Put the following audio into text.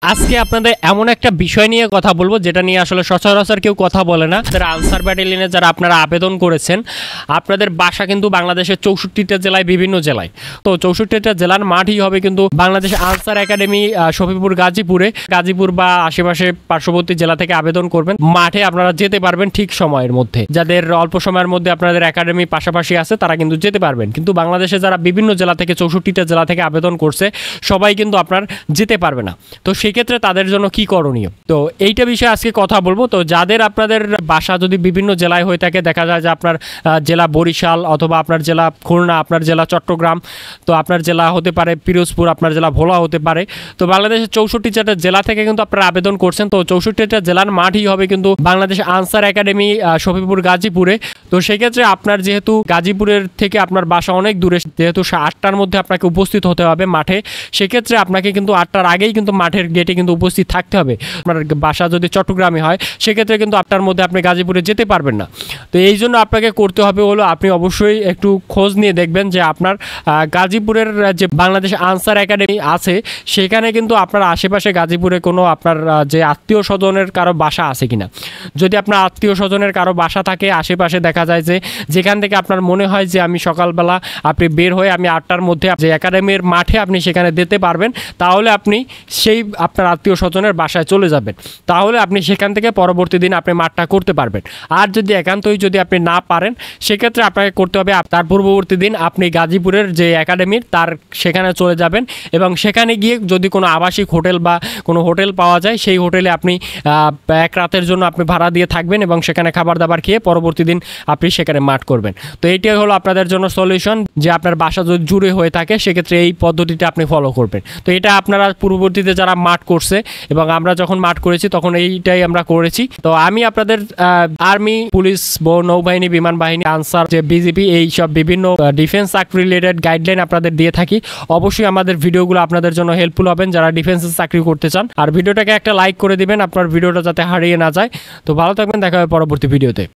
আজকে আপনাদের এমন একটা বিষয় নিয়ে কথা বলবো যেটা নিয়ে আসলে সচরাচর কেউ কথা বলে না। আনসার ব্যাটালিয়নে যারা আপনারা আবেদন করেছেন, আপনাদের বাসা কিন্তু বাংলাদেশের 64টা জেলায়, বিভিন্ন জেলায়। তো 64টা জেলার মাঠই হবে কিন্তু বাংলাদেশ আনসার একাডেমি শফিপুর গাজীপুর বা আশেপাশে পার্শ্ববর্তী জেলা থেকে আবেদন করবেন। মাঠে আপনারা যেতে পারবেন ঠিক সময়ের মধ্যে। যাদের অল্প সময়ের মধ্যে আপনাদের একাডেমি পাশাপাশি আছে তারা কিন্তু যেতে পারবেন, কিন্তু বাংলাদেশে যারা বিভিন্ন জেলা থেকে 64টা জেলা থেকে আবেদন করছে সবাই কিন্তু আপনার যেতে পারবে না। তো সেক্ষেত্রে তাদের জন্য কি করণীয়, তো এইটা বিষয়ে আজকে কথা বলবো। তো যাদের আপনাদের বাসা যদি বিভিন্ন জেলায় হয়ে থাকে, দেখা যায় যে আপনার জেলা বরিশাল অথবা আপনার জেলা খুলনা, আপনার জেলা চট্টগ্রাম, তো আপনার জেলা হতে পারে পিরোজপুর, আপনার জেলা ভোলা হতে পারে। তো বাংলাদেশের 64টা জেলা থেকে কিন্তু আপনারা আবেদন করছেন। তো 64টা জেলার মাঠই হবে কিন্তু বাংলাদেশ আনসার একাডেমি শফিপুর গাজীপুরে। তো সেক্ষেত্রে আপনার যেহেতু গাজীপুরের থেকে আপনার বাসা অনেক দূরে, যেহেতু 8টার মধ্যে আপনাকে উপস্থিত হতে হবে মাঠে, সেক্ষেত্রে আপনাকে কিন্তু 8টার আগেই কিন্তু মাঠের গেটে কিন্তু উপস্থিত থাকতে হবে। আপনার বাসা যদি চট্টগ্রামে হয় সেক্ষেত্রে কিন্তু 8টার মধ্যে আপনি গাজীপুরে যেতে পারবেন না। তো এই জন্য আপনাকে করতে হবে হলো, আপনি অবশ্যই একটু খোঁজ নিয়ে দেখবেন যে আপনার গাজীপুরের যে বাংলাদেশ আনসার একাডেমি আছে সেখানে কিন্তু আপনার আশেপাশে গাজীপুরে কোনো আপনার যে আত্মীয় স্বজনের কারো বাসা আছে কিনা। যদি আপনার আত্মীয় স্বজনের কারো বাসা থাকে আশেপাশে, দেখা যায় যে যেখান থেকে আপনার মনে হয় যে আমি সকালবেলা আপনি বের হয়ে আমি 8টার মধ্যে যে একাডেমির মাঠে আপনি সেখানে যেতে পারবেন, তাহলে আপনি সেই আপনার আত্মীয় স্বজনের বাসায় চলে যাবেন। তাহলে আপনি সেখান থেকে পরবর্তী দিন আপনি মাঠটা করতে পারবেন। আর যদি একান্তই যদি আপনি না পারেন সেক্ষেত্রে আপনাকে করতে হবে তার পূর্ববর্তী দিন আপনি গাজীপুরের যে একাডেমির তার সেখানে চলে যাবেন, এবং সেখানে গিয়ে যদি কোনো আবাসিক হোটেল বা কোনো হোটেল পাওয়া যায় সেই হোটেলে আপনি এক রাতের জন্য আপনি ভাড়া দিয়ে থাকবেন এবং সেখানে খাবার দাবার খেয়ে পরবর্তী দিন আপনি সেখানে মাঠ করবেন। তো এইটাই হলো আপনাদের জন্য সলিউশন, যে আপনার বাসা যদি জুড়ে হয়ে থাকে সেক্ষেত্রে এই পদ্ধতিটা আপনি ফলো করবেন। তো এটা আপনারা পূর্ববর্তীতে যারা মাঠ করছে এবং আমরা যখন মাঠ করেছি তখন এইটাই আমরা করেছি। তো আমি আপনাদের আর্মি, পুলিশ, নৌবাহিনী, বিমান বাহিনী, আনসার, যে বিজিপি, এই সব বিভিন্ন ডিফেন্স অ্যাক্ট রিলেটেড গাইডলাইন আপনাদের দিয়ে থাকি। অবশ্যই আমাদের ভিডিওগুলো আপনাদের জন্য হেল্পফুল হবেন যারা ডিফেন্সের চাকরি করতে চান। আর ভিডিওটাকে একটা লাইক করে দিবেন আপনার ভিডিওটা যাতে হারিয়ে না যায়। তো ভালো থাকবেন, দেখা হবে পরবর্তী ভিডিওতে।